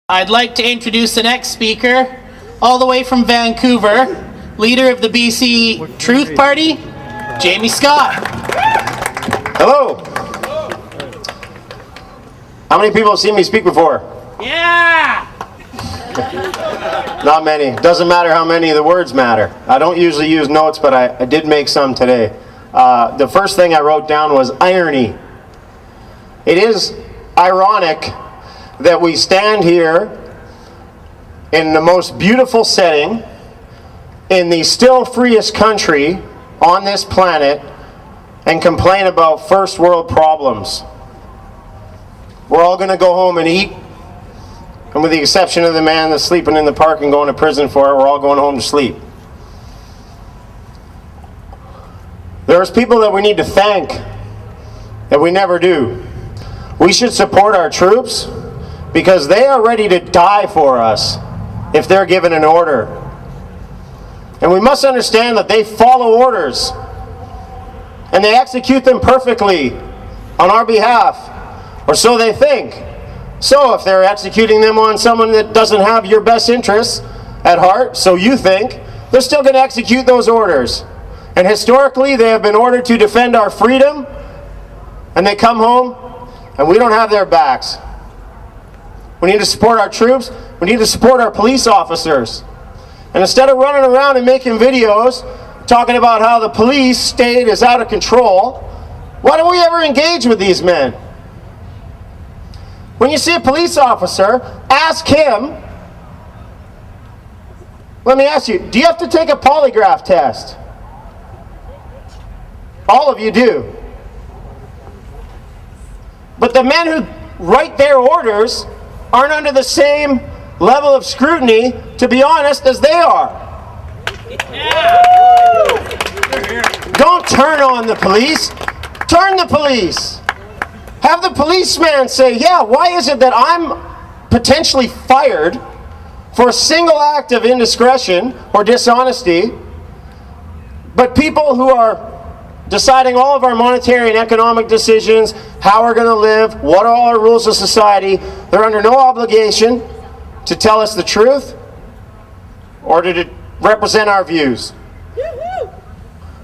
I'd like to introduce the next speaker, all the way from Vancouver, leader of the BC Truth Party, Jamie Scott. Hello. How many people have seen me speak before? Yeah! Not many. Doesn't matter how many, the words matter. I don't usually use notes, but I did make some today. The first thing I wrote down was irony. It is ironic that we stand here in the most beautiful setting in the still freest country on this planet and complain about first world problems. We're all going to go home and eat, and with the exception of the man that's sleeping in the park and going to prison for it, we're all going home to sleep. There's people that we need to thank that we never do. We should support our troops because they are ready to die for us if they're given an order. And we must understand that they follow orders and they execute them perfectly on our behalf, or so they think. So if they're executing them on someone that doesn't have your best interests at heart, so you think, they're still going to execute those orders. And historically, they have been ordered to defend our freedom, and they come home and we don't have their backs. We need to support our troops. We need to support our police officers. And instead of running around and making videos talking about how the police state is out of control, why don't we ever engage with these men? When you see a police officer, ask him, let me ask you, do you have to take a polygraph test? All of you do. But the men who write their orders aren't under the same level of scrutiny, to be honest, as they are. Yeah. Don't turn on the police. Turn the police. Have the policeman say, yeah, why is it that I'm potentially fired for a single act of indiscretion or dishonesty, but people who are deciding all of our monetary and economic decisions, how we're going to live, what are all our rules of society, they're under no obligation to tell us the truth or to represent our views.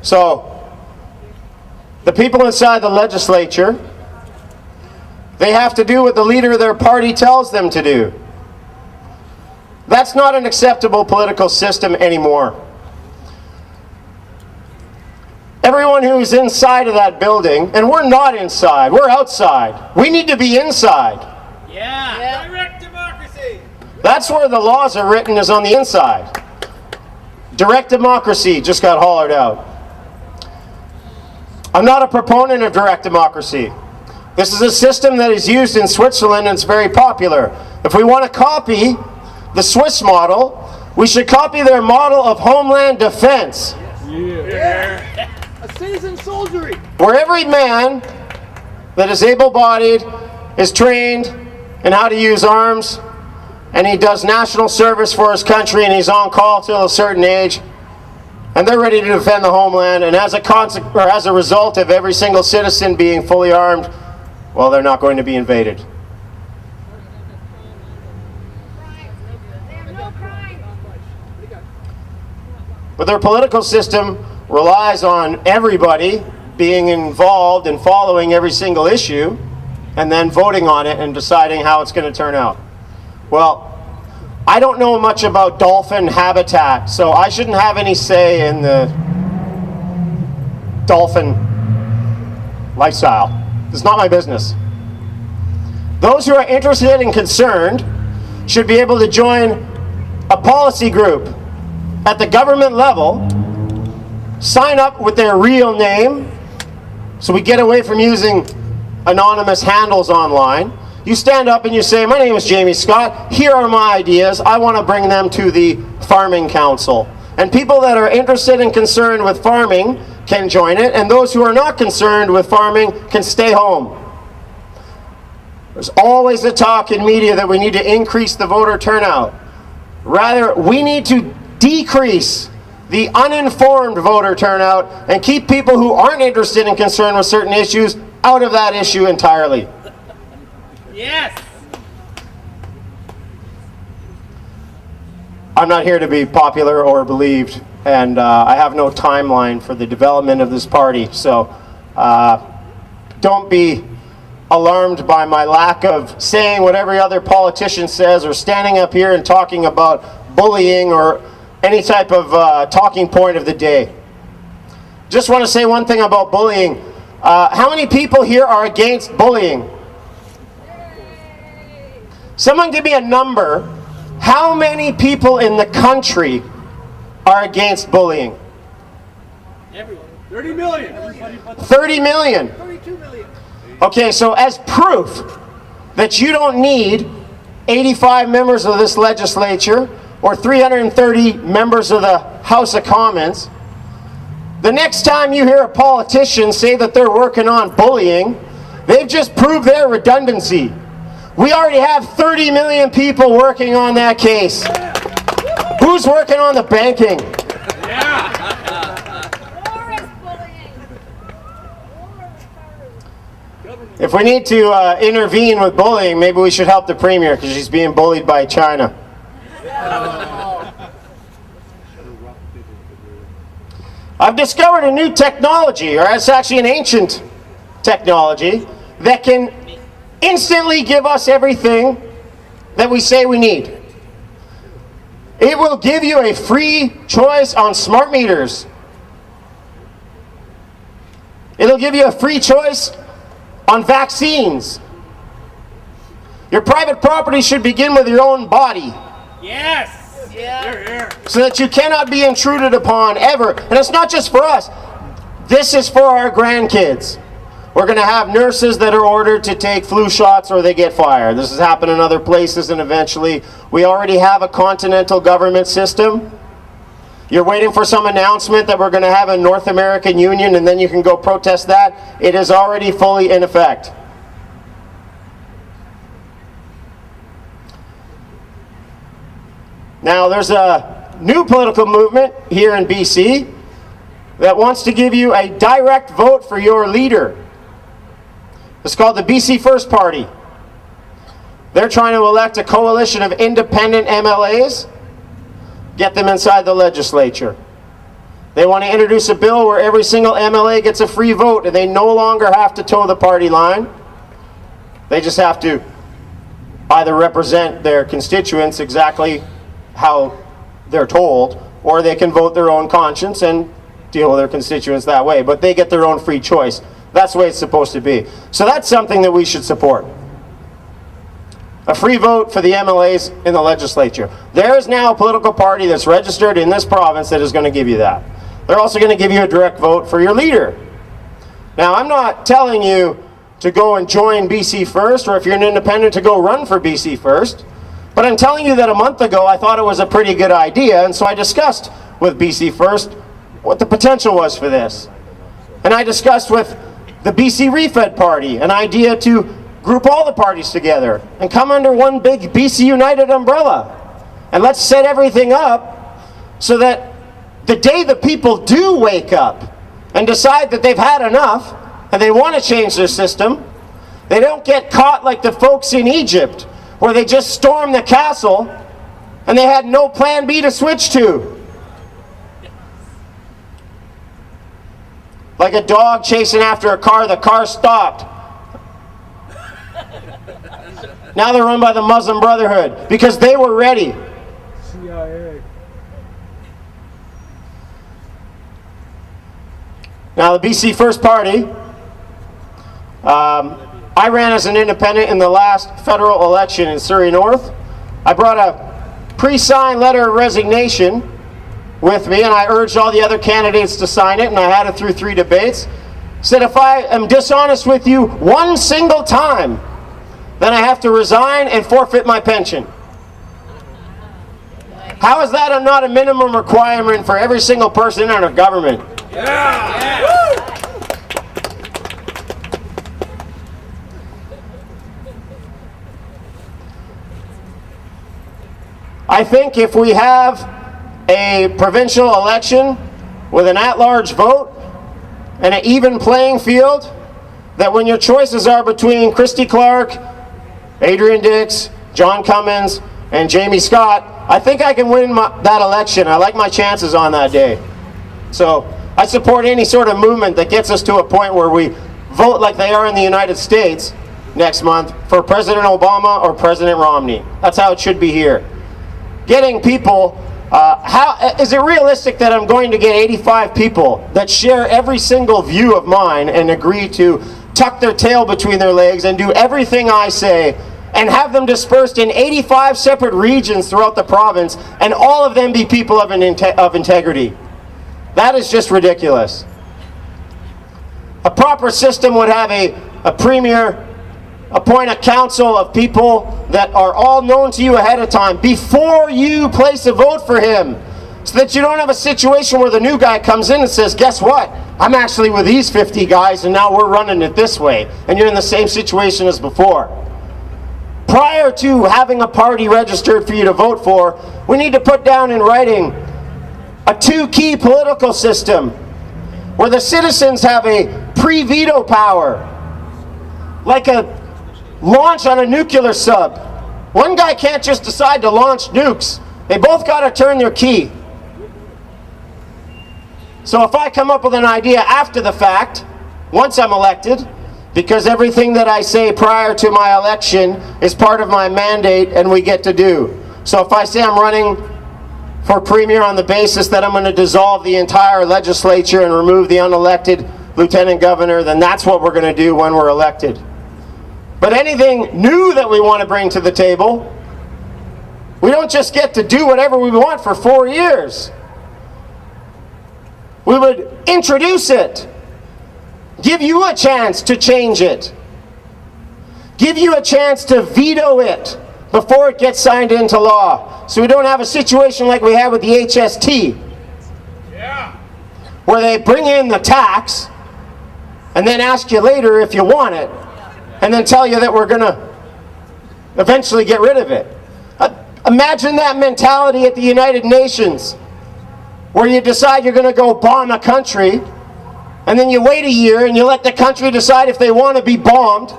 So, the people inside the legislature, they have to do what the leader of their party tells them to do. That's not an acceptable political system anymore. Everyone who's inside of that building, and we're not inside, we're outside. We need to be inside. Yeah. Direct democracy. That's where the laws are written, is on the inside. Direct democracy just got hollered out. I'm not a proponent of direct democracy. This is a system that is used in Switzerland and it's very popular. If we want to copy the Swiss model, we should copy their model of homeland defense. Yeah. A seasoned soldiery. Where every man that is able-bodied is trained in how to use arms, and he does national service for his country, and he's on call till a certain age, and they're ready to defend the homeland. And as a result of every single citizen being fully armed, well, they're not going to be invaded. But their political system relies on everybody being involved and following every single issue and then voting on it and deciding how it's going to turn out. Well, I don't know much about dolphin habitat, so I shouldn't have any say in the dolphin lifestyle. It's not my business. Those who are interested and concerned should be able to join a policy group at the government level, sign up with their real name, so we get away from using anonymous handles online. You stand up and you say, my name is Jamie Scott, here are my ideas, I want to bring them to the Farming Council. And people that are interested and concerned with farming can join it, and those who are not concerned with farming can stay home. There's always a talk in media that we need to increase the voter turnout. Rather, we need to decrease the uninformed voter turnout and keep people who aren't interested and concerned with certain issues out of that issue entirely. Yes. I'm not here to be popular or believed, and I have no timeline for the development of this party. So don't be alarmed by my lack of saying what every other politician says or standing up here and talking about bullying or any type of talking point of the day. Just want to say one thing about bullying. How many people here are against bullying? Someone give me a number. How many people in the country are against bullying? Everyone. 30 million. 30 million. 32 million. Okay, so as proof that you don't need 85 members of this legislature or 330 members of the House of Commons, the next time you hear a politician say that they're working on bullying, they've just proved their redundancy. We already have 30 million people working on that case. Who's working on the banking? If we need to intervene with bullying, maybe we should help the Premier because she's being bullied by China. I've discovered a new technology, or it's actually an ancient technology, that can instantly give us everything that we say we need. It will give you a free choice on smart meters. It'll give you a free choice on vaccines. Your private property should begin with your own body. Yes. Yeah. So that you cannot be intruded upon ever. And it's not just for us. This is for our grandkids. We're going to have nurses that are ordered to take flu shots or they get fired. This has happened in other places, and eventually we already have a continental government system. You're waiting for some announcement that we're going to have a North American Union and then you can go protest that. It is already fully in effect. Now there's a new political movement here in BC that wants to give you a direct vote for your leader. It's called the BC First Party. They're trying to elect a coalition of independent MLAs, get them inside the legislature. They want to introduce a bill where every single MLA gets a free vote and they no longer have to toe the party line. They just have to either represent their constituents exactly how they're told, or they can vote their own conscience and deal with their constituents that way. But they get their own free choice. That's the way it's supposed to be. So that's something that we should support. A free vote for the MLAs in the legislature. There is now a political party that's registered in this province that is going to give you that. They're also going to give you a direct vote for your leader. Now, I'm not telling you to go and join BC First, or if you're an independent to go run for BC First, but I'm telling you that a month ago I thought it was a pretty good idea, and so I discussed with BC First what the potential was for this. And I discussed with the BC Refed Party an idea to group all the parties together and come under one big BC United umbrella. And let's set everything up so that the day the people do wake up and decide that they've had enough and they want to change their system, they don't get caught like the folks in Egypt where they just stormed the castle and they had no plan B to switch to. Like a dog chasing after a car, the car stopped. Now they're run by the Muslim Brotherhood because they were ready. CIA. Now the BC First Party, I ran as an independent in the last federal election in Surrey North. I brought a pre-signed letter of resignation with me, and I urged all the other candidates to sign it, and I had it through 3 debates. Said if I am dishonest with you one single time, then I have to resign and forfeit my pension. How is that not a minimum requirement for every single person in our government? Yeah. I think if we have a provincial election with an at-large vote and an even playing field, that when your choices are between Christy Clark, Adrian Dix, John Cummins, and Jamie Scott, I think I can win that election. I like my chances on that day. So I support any sort of movement that gets us to a point where we vote like they are in the United States next month for President Obama or President Romney. That's how it should be here. Getting people, how is it realistic that I'm going to get 85 people that share every single view of mine and agree to tuck their tail between their legs and do everything I say, and have them dispersed in 85 separate regions throughout the province, and all of them be people of integrity? That is just ridiculous. A proper system would have a premier appoint a council of people that are all known to you ahead of time before you place a vote for him, so that you don't have a situation where the new guy comes in and says, guess what, I'm actually with these 50 guys and now we're running it this way, and you're in the same situation as before. Prior to having a party registered for you to vote for, we need to put down in writing a two-key political system where the citizens have a pre-veto power, like a launch on a nuclear sub. One guy can't just decide to launch nukes. They both got to turn their key. So if I come up with an idea after the fact, once I'm elected, because everything that I say prior to my election is part of my mandate and we get to do. So if I say I'm running for premier on the basis that I'm going to dissolve the entire legislature and remove the unelected lieutenant governor, then that's what we're going to do when we're elected. But anything new that we want to bring to the table, we don't just get to do whatever we want for 4 years. We would introduce it, give you a chance to change it, give you a chance to veto it before it gets signed into law, so we don't have a situation like we had with the HST, where they bring in the tax and then ask you later if you want it, and then tell you that we're going to eventually get rid of it. Imagine that mentality at the United Nations, where you decide you're going to go bomb a country, and then you wait a year and you let the country decide if they want to be bombed,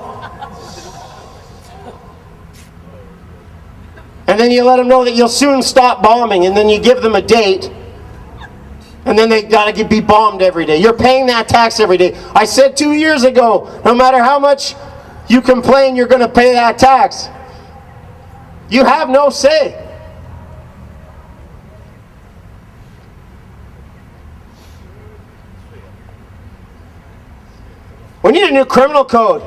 and then you let them know that you'll soon stop bombing, and then you give them a date, and then they got to be bombed every day. You're paying that tax every day. I said 2 years ago, no matter how much you complain, you're going to pay that tax. You have no say. We need a new criminal code.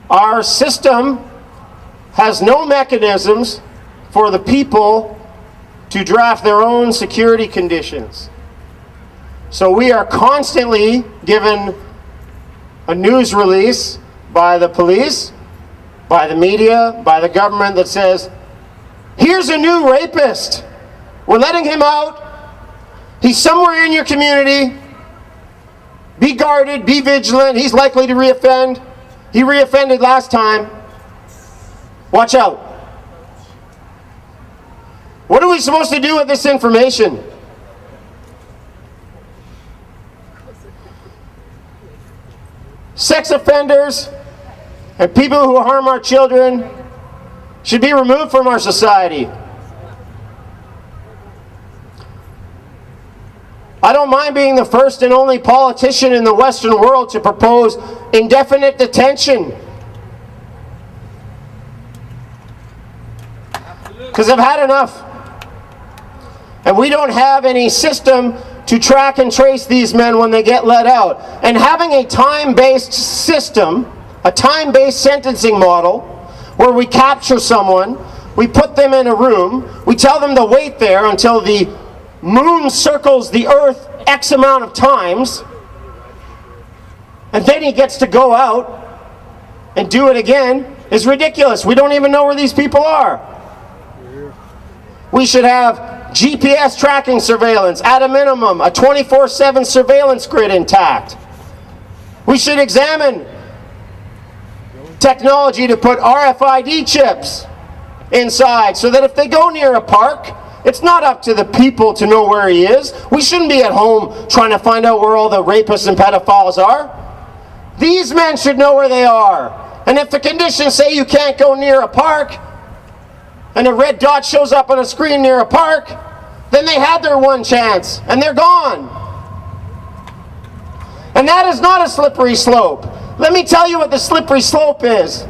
Our system has no mechanisms for the people to draft their own security conditions. So we are constantly given a news release by the police, by the media, by the government that says, here's a new rapist. We're letting him out. He's somewhere in your community. Be guarded, be vigilant. He's likely to reoffend. He reoffended last time. Watch out. What are we supposed to do with this information? Sex offenders and people who harm our children should be removed from our society. I don't mind being the first and only politician in the Western world to propose indefinite detention, because I've had enough. And we don't have any system to track and trace these men when they get let out. And having a time-based system, a time-based sentencing model, where we capture someone, we put them in a room, we tell them to wait there until the moon circles the earth X amount of times, and then he gets to go out and do it again, is ridiculous. We don't even know where these people are. We should have GPS tracking surveillance, at a minimum, a 24/7 surveillance grid intact. We should examine technology to put RFID chips inside, so that if they go near a park, it's not up to the people to know where he is. We shouldn't be at home trying to find out where all the rapists and pedophiles are. These men should know where they are. And if the conditions say you can't go near a park, and a red dot shows up on a screen near a park, then they had their one chance, and they're gone. And that is not a slippery slope. Let me tell you what the slippery slope is.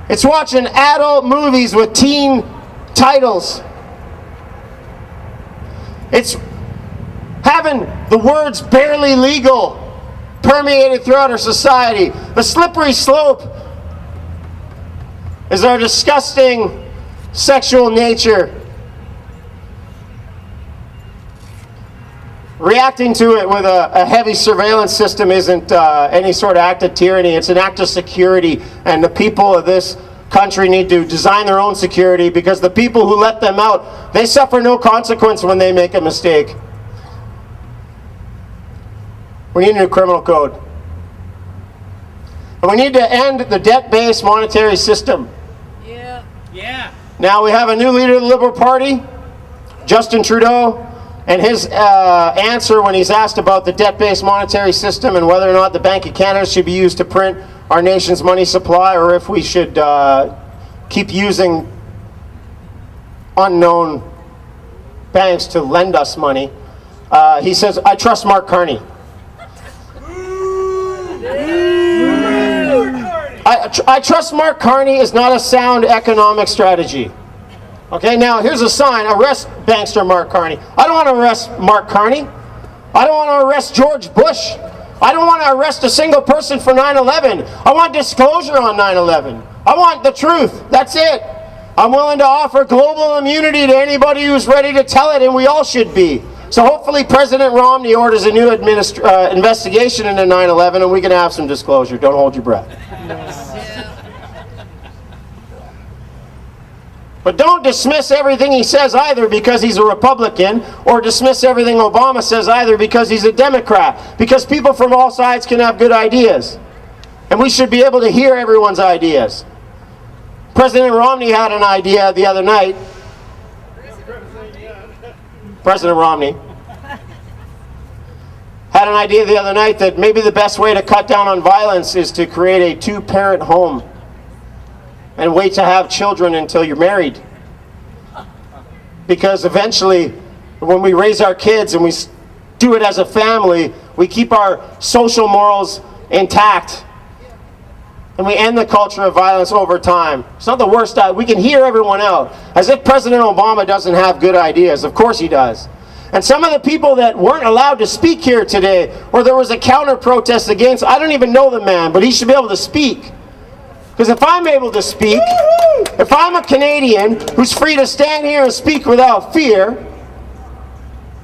It's watching adult movies with teen titles. It's having the words barely legal permeated throughout our society. The slippery slope is our disgusting sexual nature. Reacting to it with a heavy surveillance system isn't any sort of act of tyranny. It's an act of security, and the people of this country need to design their own security, because the people who let them out, they suffer no consequence when they make a mistake. We need a new criminal code. And we need to end the debt-based monetary system. Yeah. Now we have a new leader of the Liberal Party, Justin Trudeau, and his answer when he's asked about the debt-based monetary system and whether or not the Bank of Canada should be used to print our nation's money supply, or if we should keep using unknown banks to lend us money. He says, I trust Mark Carney. I trust Mark Carney is not a sound economic strategy. Okay, now here's a sign. Arrest bankster Mark Carney. I don't want to arrest Mark Carney. I don't want to arrest George Bush. I don't want to arrest a single person for 9/11. I want disclosure on 9/11. I want the truth. That's it. I'm willing to offer global immunity to anybody who's ready to tell it, and we all should be. So hopefully President Romney orders a new investigation into 9/11, and we can have some disclosure. Don't hold your breath. But don't dismiss everything he says either because he's a Republican, or dismiss everything Obama says either because he's a Democrat. Because people from all sides can have good ideas. And we should be able to hear everyone's ideas. President Romney had an idea the other night. President Romney had an idea the other night that maybe the best way to cut down on violence is to create a two-parent home and wait to have children until you're married. Because eventually, when we raise our kids and we do it as a family, we keep our social morals intact. And we end the culture of violence over time. It's not the worst. We can hear everyone out. As if President Obama doesn't have good ideas. Of course he does. And some of the people that weren't allowed to speak here today, or there was a counter-protest against, I don't even know the man, but he should be able to speak. Because if I'm able to speak, if I'm a Canadian who's free to stand here and speak without fear,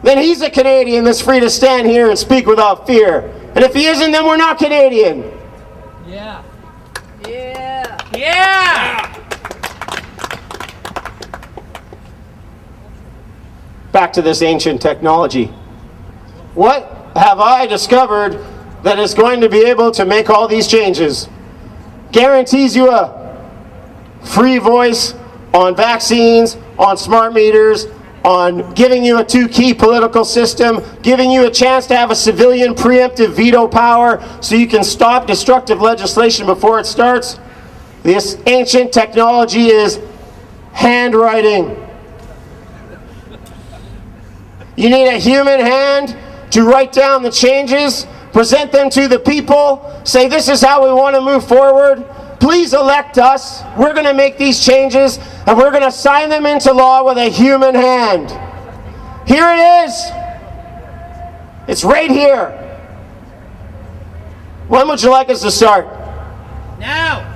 then he's a Canadian that's free to stand here and speak without fear. And if he isn't, then we're not Canadian. Yeah. Back to this ancient technology. What have I discovered that is going to be able to make all these changes? Guarantees you a free voice on vaccines, on smart meters, on giving you a two-key political system, giving you a chance to have a civilian preemptive veto power so you can stop destructive legislation before it starts. This ancient technology is handwriting. You need a human hand to write down the changes, present them to the people, say this is how we want to move forward. Please elect us. We're going to make these changes, and we're going to sign them into law with a human hand. Here it is. It's right here. When would you like us to start? Now.